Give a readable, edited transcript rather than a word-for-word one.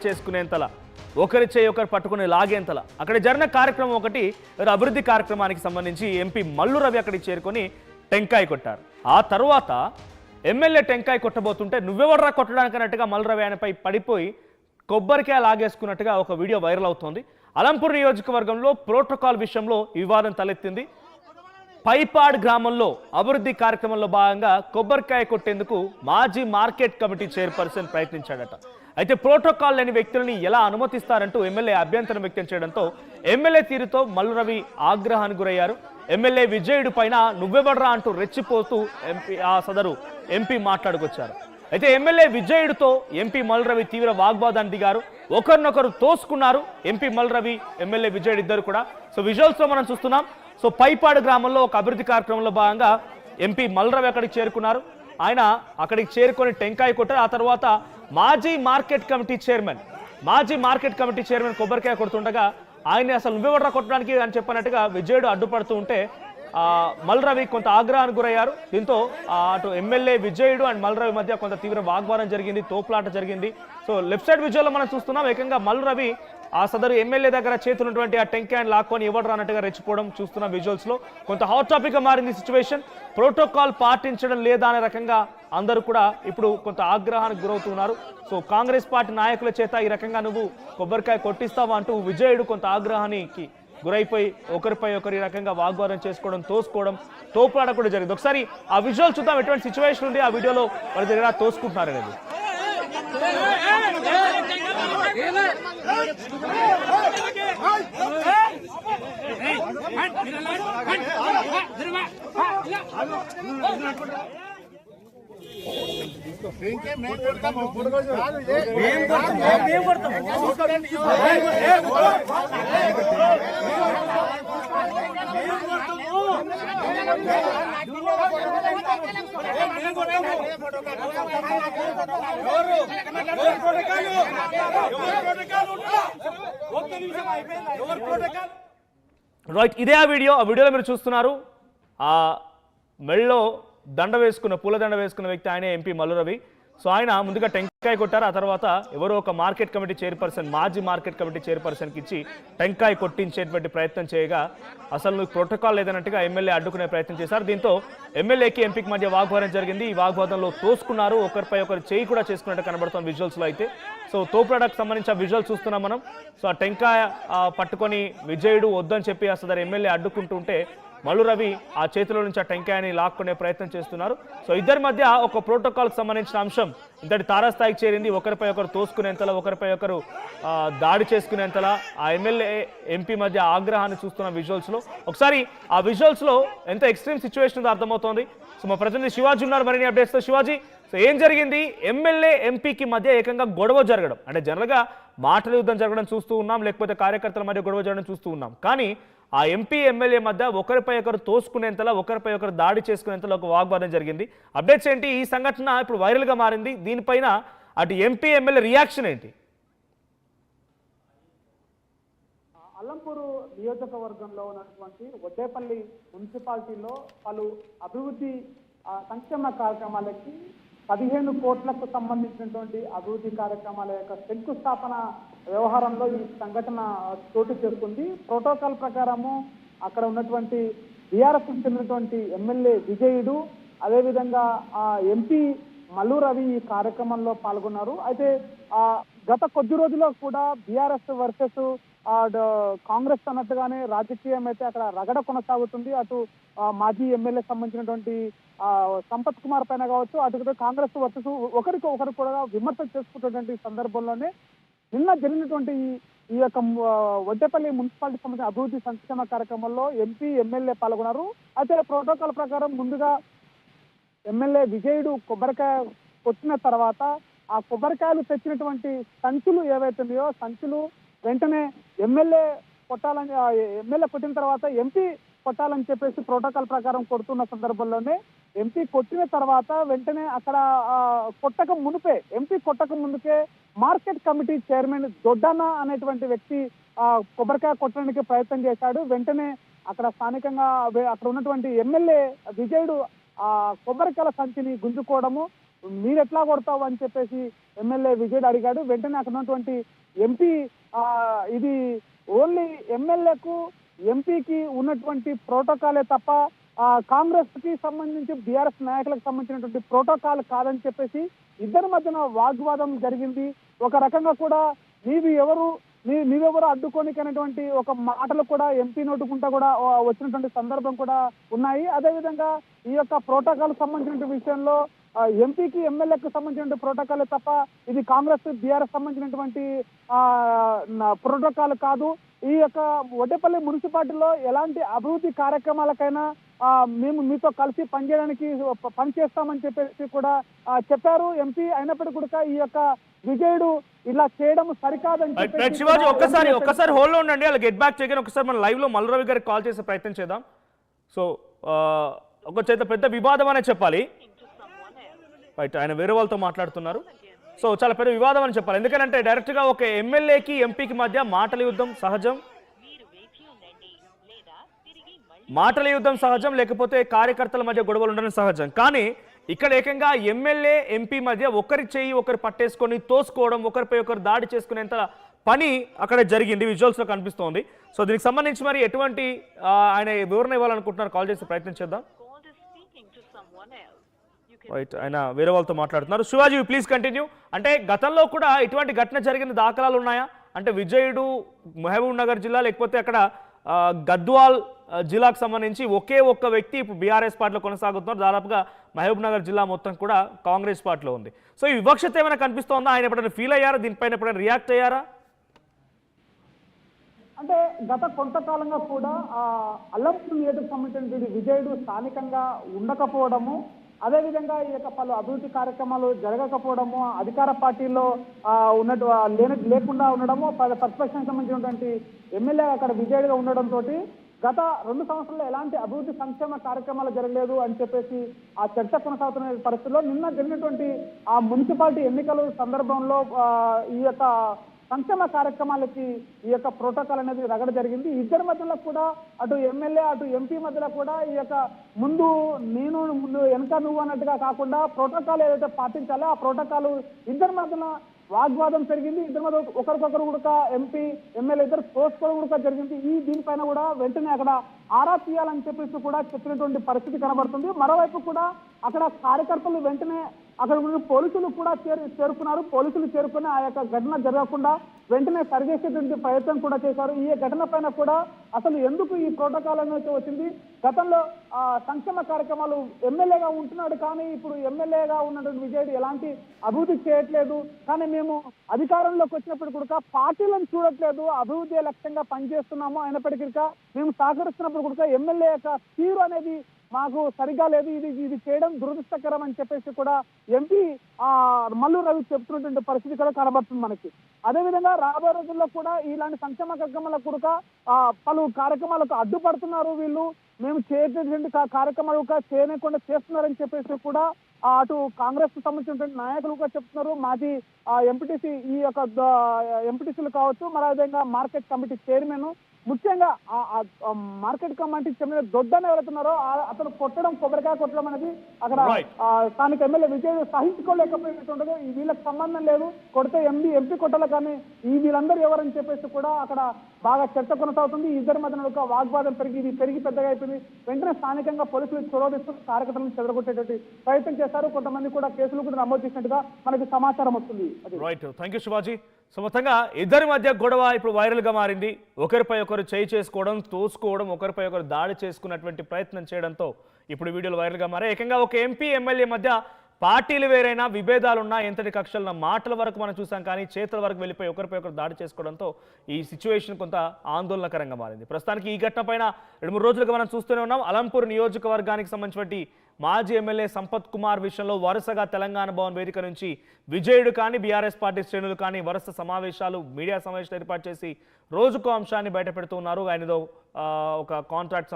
చేసుకునేంతలా ఒకరి చేయి ఒకరు పట్టుకుని లాగేంతలా అక్కడ జరిగిన కార్యక్రమం ఒకటి అభివృద్ధి కార్యక్రమానికి సంబంధించి ఎంపీ మల్లు రవి అక్కడికి చేరుకొని టెంకాయ కొట్టారు. ఆ తర్వాత ఎమ్మెల్యే టెంకాయ కొట్టబోతుంటే నువ్వెవడరా కొట్టడానికి అన్నట్టుగా మల్లు రవి ఆయనపై పడిపోయి కొబ్బరికాయ లాగేసుకున్నట్టుగా ఒక వీడియో వైరల్ అవుతోంది. అలంపూర్ నియోజకవర్గంలో ప్రోటోకాల్ విషయంలో వివాదం తలెత్తింది. పైపాడ్ గ్రామంలో అభివృద్ధి కార్యక్రమంలో భాగంగా కొబ్బరికాయ కొట్టేందుకు మాజీ మార్కెట్ కమిటీ చైర్పర్సన్ ప్రయత్నించాడట. అయితే ప్రోటోకాల్ లేని వ్యక్తులని ఎలా అనుమతిస్తారంటూ ఎమ్మెల్యే అభ్యంతరం వ్యక్తం చేయడంతో ఎమ్మెల్యే తీరుతో మల్లు రవి ఆగ్రహానికి గురయ్యారు. ఎమ్మెల్యే విజయుడు పైన నువ్వెవడ్రా అంటూ రెచ్చిపోతూ సదరు ఎంపీ మాట్లాడుకొచ్చారు. అయితే ఎమ్మెల్యే విజయుడితో ఎంపీ మల్లు రవి తీవ్ర వాగ్వాదాన్ని దిగారు. ఒకరినొకరు తోసుకున్నారు ఎంపీ మల్లు రవి, ఎమ్మెల్యే విజయుడు ఇద్దరు కూడా. సో విజువల్స్లో మనం చూస్తున్నాం. సో పైపాడు గ్రామంలో ఒక అభివృద్ధి కార్యక్రమంలో భాగంగా ఎంపీ మల్లు రవి అక్కడికి చేరుకున్నారు. ఆయన అక్కడికి చేరుకొని టెంకాయ కొట్టారు. ఆ తర్వాత మాజీ మార్కెట్ కమిటీ చైర్మన్ కొబ్బరికాయ కొడుతుండగా ఆయన్ని అసలు నువ్వెవడ్రా కొట్టడానికి అని చెప్పినట్టుగా విజయుడు అడ్డుపడుతూ ఉంటే మల్లు రవి కొంత ఆగ్రహానికి గురయ్యారు. దీంతో అటు MLA Vijayudu and Mallu Ravi మధ్య కొంత తీవ్ర వాగ్వాదం జరిగింది, తోపులాట జరిగింది. సో లెఫ్ట్ సైడ్ విజువల్లో మనం చూస్తున్నాం. ఏకంగా మల్లు రవి ఆ సదరు ఎమ్మెల్యే దగ్గర చేతున్నటువంటి ఆ టెంకాయని లాక్కొని ఎవరు అన్నట్టుగా రెచ్చిపోవడం చూస్తున్న విజువల్స్ లో కొంత హాట్ టాపిక్ గా మారింది సిచ్యువేషన్. ప్రోటోకాల్ పాటించడం లేదా అనే రకంగా అందరూ కూడా ఇప్పుడు కొంత ఆగ్రహానికి గురవుతున్నారు. సో కాంగ్రెస్ పార్టీ నాయకుల చేత ఈ రకంగా నువ్వు కొబ్బరికాయ కొట్టిస్తావా అంటూ విజయుడు కొంత ఆగ్రహానికి గురైపోయి ఒకరిపై ఒకరు ఈ రకంగా వాగ్వాదం చేసుకోవడం, తోసుకోవడం, తోపులాట కూడా జరిగింది. ఒకసారి ఆ విజువల్ చూద్దాం. ఎటువంటి సిచ్యువేషన్ ఉంది ఆ వీడియోలో వాళ్ళ దగ్గర తోసుకుంటున్నారు అనేది. రైట్, ఇదే ఆ వీడియోలో మీరు చూస్తున్నారు. ఆ మెళ్ళలో దండ వేసుకున్న పూలదండ వేసుకున్న వ్యక్తి ఆయనే ఎంపీ మల్లు రవి. సో ఆయన ముందుగా టెంకాయ కొట్టారు. ఆ తర్వాత ఎవరో ఒక మార్కెట్ కమిటీ చైర్పర్సన్, మాజీ మార్కెట్ కమిటీ చైర్పర్సన్కి ఇచ్చి టెంకాయ కొట్టించేటువంటి ప్రయత్నం చేయగా అసలు నువ్వు ప్రోటోకాల్ లేదన్నట్టుగా ఎమ్మెల్యే అడ్డుకునే ప్రయత్నం చేశారు. దీంతో ఎమ్మెల్యేకి ఎంపీకి మధ్య వాగ్వాదం జరిగింది. ఈ వాగ్వాదంలో తోసుకున్నారు, ఒకరిపై ఒకరు చేయి కూడా చేసుకున్నట్టు కనబడుతుంది విజువల్స్లో. అయితే సో తోపులాటకు సంబంధించిన విజువల్స్ చూస్తున్నాం మనం. సో ఆ టెంకాయ పట్టుకొని విజయుడు వద్దని చెప్పి అసలు ఎమ్మెల్యే అడ్డుకుంటుంటే మల్లు రవి ఆ చేతిలో నుంచి ఆ టెంకాయని లాక్కునే ప్రయత్నం చేస్తున్నారు. సో ఇద్దరి మధ్య ఒక ప్రోటోకాల్కి సంబంధించిన అంశం ఇంతటి తారాస్థాయికి చేరింది. ఒకరిపై ఒకరు తోసుకునేంతలా, ఒకరిపై ఒకరు దాడి చేసుకునేంతలా ఆ ఎమ్మెల్యే ఎంపీ మధ్య ఆగ్రహాన్ని చూస్తున్న విజువల్స్లో. ఒకసారి ఆ విజువల్స్లో ఎంత ఎక్స్ట్రీమ్ సిచ్యువేషన్ ఉందో అర్థమవుతోంది. సో మా ప్రతినిధి శివాజీ ఉన్నారు మరిన్ని అప్డేట్స్తో. శివాజీ, సో ఏం జరిగింది? ఎమ్మెల్యే ఎంపీకి మధ్య ఏకంగా గొడవ జరగడం, అంటే జనరల్గా మాటల యుద్ధం జరగడం చూస్తూ ఉన్నాం, లేకపోతే కార్యకర్తల మధ్య గొడవ జరగడం చూస్తూ ఉన్నాం. కానీ ఆ ఎంపీ ఎమ్మెల్యే మధ్య ఒకరిపై ఒకరు తోసుకునేంతలా, ఒకరిపై ఒకరు దాడి చేసుకునేంతలా ఒక వాగ్వాదం జరిగింది. అప్డేట్స్ ఏంటి? ఈ సంఘటన ఇప్పుడు వైరల్గా మారింది. దీనిపైన అటు ఎంపీ ఎమ్మెల్యే రియాక్షన్ ఏంటి? అల్లంపూరు నియోజకవర్గంలో ఉన్నటువంటి వడ్డేపల్లి మున్సిపాలిటీలో పలు అభివృద్ధి సంక్షేమ కార్యక్రమాలకి 15 కోట్లకు సంబంధించినటువంటి అభివృద్ధి కార్యక్రమాల యొక్క శంకుస్థాపన వ్యవహారంలో ఈ సంఘటన చోటు చేసుకుంది. ప్రోటోకాల్ ప్రకారము అక్కడ ఉన్నటువంటి బీఆర్ఎస్ చెందినటువంటి ఎమ్మెల్యే విజయుడు, అదేవిధంగా ఎంపీ మల్లు రవి ఈ కార్యక్రమంలో పాల్గొన్నారు. అయితే గత కొద్ది రోజుల్లో కూడా బీఆర్ఎస్ వర్సెస్ కాంగ్రెస్ అన్నట్టుగానే రాజకీయం అయితే అక్కడ రగడ కొనసాగుతుంది. అటు మాజీ ఎమ్మెల్యే సంబంధించినటువంటి సంపత్ కుమార్ పైన కావచ్చు, అటు కాంగ్రెస్ వర్సెస్ ఒకరు కూడా విమర్శలు చేసుకుంటున్నటువంటి సందర్భంలోనే నిన్న జరిగినటువంటి ఈ యొక్క వడ్డేపల్లి మున్సిపాలిటీ సంబంధించిన అభివృద్ధి సంక్షేమ కార్యక్రమంలో ఎంపీ ఎమ్మెల్యే పాల్గొన్నారు. అయితే ప్రోటోకాల్ ప్రకారం ముందుగా ఎమ్మెల్యే విజయుడు కొబ్బరికాయ కొట్టిన తర్వాత ఆ కొబ్బరికాయలు తెచ్చినటువంటి సంచులు ఏవైతే ఉన్నాయో సంచులు వెంటనే ఎమ్మెల్యే కొట్టిన తర్వాత ఎంపీ కొట్టాలని చెప్పేసి ప్రోటోకాల్ ప్రకారం కొడుతున్న సందర్భంలోనే ఎంపీ కొట్టిన తర్వాత వెంటనే అక్కడ ఎంపీ కొట్టక ముందుకే మార్కెట్ కమిటీ చైర్మన్ దొడ్డన్న అనేటువంటి వ్యక్తి కొబ్బరికాయ కొట్టడానికి ప్రయత్నం చేశాడు. వెంటనే అక్కడ స్థానికంగా అక్కడ ఉన్నటువంటి ఎమ్మెల్యే విజయుడు కొబ్బరికాయల సంచిని గుంజుకోవడము, మీరెట్లా కొడతావు అని చెప్పేసి ఎమ్మెల్యే విజయుడు అడిగాడు. వెంటనే అక్కడ ఉన్నటువంటి ఎంపీ ఇది ఓన్లీ ఎమ్మెల్యేకు ఎంపీకి ఉన్నటువంటి ప్రోటోకాలే తప్ప కాంగ్రెస్ కి సంబంధించి బీఆర్ఎస్ నాయకులకు సంబంధించినటువంటి ప్రోటోకాల్ కాదని చెప్పేసి ఇద్దరి మధ్యన వాగ్వాదం జరిగింది. ఒక రకంగా కూడా నీవెవరు అడ్డుకోనికనేటువంటి ఒక మాటలు కూడా ఎంపీ నోటుకుంటా కూడా వచ్చినటువంటి సందర్భం కూడా ఉన్నాయి. అదేవిధంగా ఈ యొక్క ప్రోటోకాల్ సంబంధించిన విషయంలో ఎంపీకి ఎమ్మెల్యేకి సంబంధించిన ప్రోటోకాల్ తప్ప ఇది కాంగ్రెస్ బీఆర్ఎస్ సంబంధించినటువంటి ప్రోటోకాల్ కాదు. ఈ యొక్క వడ్డేపల్లి మున్సిపాలిటీలో ఎలాంటి అభివృద్ధి కార్యక్రమాలకైనా మేము మీతో కలిసి పనిచేస్తామని చెప్పేసి కూడా చెప్పారు ఎంపీ. అయినప్పటికీ కూడా ఈ యొక్క విజయుడు ఇలా చేయడం సరికాదని చెప్పి శివాజీ ఒక్కసారి హోల్డ్ లో ఉండండి. అలా గెట్ బ్యాక్ చేయగానే ఒకసారి మన లైవ్ లో మల్లురవి గారికి కాల్ చేసే ప్రయత్నం చేద్దాం. సో ఒక చేత పెద్ద వివాదం అనే చెప్పాలి. రైట్, ఆయన వేరే వాళ్ళతో మాట్లాడుతున్నారు. సో చాలా పెద్ద వివాదం అని చెప్పాలి. ఎందుకంటే డైరెక్ట్ గా ఒక ఎమ్మెల్యేకి ఎంపీకి మధ్య మాటల యుద్ధం సహజం, లేకపోతే కార్యకర్తల మధ్య గొడవలు ఉండడం సహజం. కానీ ఇక్కడ ఏకంగా ఎమ్మెల్యే ఎంపీ మధ్య ఒకరి చెయ్యి ఒకరు పట్టేసుకొని తోసుకోవడం, ఒకరిపై ఒకరు దాడి చేసుకునేంత పని అక్కడ జరిగింది, విజువల్స్ లో కనిపిస్తోంది. సో దీనికి సంబంధించి మరి ఎటువంటి ఆయన వివరణ ఇవ్వాలనుకుంటున్నారు, కాల్ చేసే ప్రయత్నం చేద్దాం. రైట్, ఆయన వేరే వాళ్ళతో మాట్లాడుతున్నారు. Shivaji please continue. అంటే గతంలో కూడా ఇటువంటి ఘటన జరిగిన దాఖలాలు ఉన్నాయా? అంటే విజయుడు మహబూబ్ నగర్ జిల్లా లేకపోతే అక్కడ గద్వాల్ జిల్లాకు సంబంధించి ఒకే ఒక్క వ్యక్తి ఇప్పుడు బీఆర్ఎస్ పార్టీలో కొనసాగుతున్నారు. దాదాపుగా మహబూబ్ నగర్ జిల్లా మొత్తం కూడా కాంగ్రెస్ పార్టీలో ఉంది. సో ఈ వివక్షత ఏమైనా కనిపిస్తోందా? ఆయన ఎప్పుడైనా ఫీల్ అయ్యారా? దీనిపైన ఎప్పుడైనా రియాక్ట్ అయ్యారా? అంటే గత కొంతకాలంగా కూడా అల్లంపూర్ నియోజకవర్గం సంబంధించిన విజయుడు స్థానికంగా ఉండకపోవడము, అదేవిధంగా ఈ యొక్క పలు అభివృద్ధి కార్యక్రమాలు జరగకపోవడము, అధికార పార్టీలో లేకుండా ఉండడము, ప్రతిపక్షానికి సంబంధించినటువంటి ఎమ్మెల్యే అక్కడ విజయుడిగా ఉండడంతో గత 2 సంవత్సరాల్లో ఎలాంటి అభివృద్ధి సంక్షేమ కార్యక్రమాలు జరగలేదు అని చెప్పేసి ఆ చర్చ కొనసాగుతున్న పరిస్థితుల్లో నిన్న జరిగినటువంటి ఆ మున్సిపాలిటీ ఎన్నికల సందర్భంలో ఈ యొక్క సంక్షేమ కార్యక్రమాలకి ఈ యొక్క ప్రోటోకాల్ అనేది రగడ జరిగింది. ఇద్దరి మధ్యలో కూడా అటు ఎమ్మెల్యే అటు ఎంపీ మధ్యలో కూడా ఈ యొక్క ముందు వెనక నువ్వు అన్నట్టుగా కాకుండా ప్రోటోకాల్ ఏదైతే పాటించాలో ఆ ప్రోటోకాల్ ఇద్దరి మధ్యన వాగ్వాదం జరిగింది. ఇద్దరి మధ్య ఒకరికొకరు కూడా ఎంపీ ఎమ్మెల్యే ఇద్దరు తోసుకోవడం కూడా జరిగింది. దీనిపైన కూడా వెంటనే అక్కడ ఆరా తీయాలని చెప్పేసి కూడా చెప్పినటువంటి పరిస్థితి కనబడుతుంది. మరోవైపు కూడా అక్కడ కార్యకర్తలు వెంటనే అక్కడ ఉన్న పోలీసులు కూడా చేరుకున్నారు. పోలీసులు చేరుకుని ఆ యొక్క ఘటన జరగకుండా వెంటనే సరిచేసేటువంటి ప్రయత్నం కూడా చేశారు. ఈ ఘటన పైన కూడా అసలు ఎందుకు ఈ ప్రోటోకాల్ అనేది వచ్చింది? గతంలో సంక్షేమ కార్యక్రమాలు ఎమ్మెల్యేగా ఉంటున్నాడు, కానీ ఇప్పుడు ఎమ్మెల్యేగా ఉన్నటువంటి విజయుడు ఎలాంటి అభివృద్ధి చేయట్లేదు. కానీ మేము అధికారంలోకి వచ్చినప్పుడు కూడా పార్టీలను చూడట్లేదు, అభివృద్ధి లక్ష్యంగా పనిచేస్తున్నాము. అయినప్పటికీ మేము సహకరిస్తున్నప్పుడు కూడా ఎమ్మెల్యే యొక్క తీరు అనేది మాకు సరిగా లేదు, ఇది చేయడం దురదృష్టకరం అని చెప్పేసి కూడా ఎంపీ మల్లు రవి చెప్తున్నటువంటి పరిస్థితి కూడా కనబడుతుంది మనకి. అదేవిధంగా రాబోయే రోజుల్లో కూడా ఇలాంటి సంక్షేమ కార్యక్రమాలకు కూడా పలు కార్యక్రమాలకు అడ్డుపడుతున్నారు వీళ్ళు, మేము చేయటువంటి కార్యక్రమాలు చేయకుండా చేస్తున్నారని చెప్పేసి కూడా అటు కాంగ్రెస్ కు సంబంధించినటువంటి నాయకులు కూడా చెప్తున్నారు. మాజీ ఎంపీటీసీ ఈ యొక్క ఎంపీటీసీలు కావచ్చు, మరి అదేవిధంగా మార్కెట్ కమిటీ చైర్మన్, ముఖ్యంగా మార్కెట్ కమిటీ చైర్మన్ దొడ్డని ఎవరైతున్నారో అతను కొబ్బరికాయ కొట్టడం అనేది అక్కడ స్థానిక ఎమ్మెల్యే విజయ్ సహించుకోలేకపోయినట్టు వీళ్ళకి సంబంధం లేదు, కొడితే ఎంపీ కొట్టాలి, కానీ వీళ్ళందరూ ఎవరని చెప్పేసి కూడా అక్కడ బాగా చర్చ కొనసాగుతుంది. ఇద్దరి మధ్యన ఒక వాగ్వాదం పెరిగి పెద్దగా అయిపోయింది. వెంటనే స్థానికంగా పోలీసులు చొరవదిస్తూ కార్యకర్తలను చెదరగొట్టేటువంటి ప్రయత్నం చేశారు. కొంతమంది కూడా కేసులు కూడా నమోదు చేసినట్టుగా మనకి సమాచారం వస్తుంది. Right, thank you Shivaji. So మొత్తంగా ఇద్దరి మధ్య గొడవ ఇప్పుడు వైరల్ గా మారింది. ఒకరిపై ఒకరు చేయి చేసుకోవడం, తోసుకోవడం, ఒకరిపై ఒకరు దాడి చేసుకున్నటువంటి ప్రయత్నం చేయడంతో ఇప్పుడు వీడియోలు వైరల్ గా మారాయి. ఏకంగా ఒక ఎంపీ ఎమ్మెల్యే మధ్య పార్టీలు వేరైనా విభేదాలున్నా ఎంతటి కక్షలున్న మాటల వరకు మనం చూసాం, కానీ చేతుల వరకు వెళ్ళిపోయి ఒకరిపై ఒకరు దాడి చేసుకోవడంతో ఈ సిచ్యువేషన్ కొంత ఆందోళనకరంగా మారింది. ప్రస్తుతానికి ఈ ఘటన పైన 2-3 రోజులుగా మనం చూస్తూనే ఉన్నాం. అలంపూర్ నియోజకవర్గానికి సంబంధించినటువంటి మాజీ ఎమ్మెల్యే సంపత్ కుమార్ విషయంలో వరుసగా తెలంగాణ భవన్ వేదిక నుంచి విజయుడు కానీ బీఆర్ఎస్ పార్టీ శ్రేణులు కానీ వరుస సమావేశాలు, మీడియా సమావేశాలు ఏర్పాటు చేసి రోజుకో అంశాన్ని బయటపెడుతూ ఉన్నారు. ఆయనదో ఒక కాంట్రాక్ట్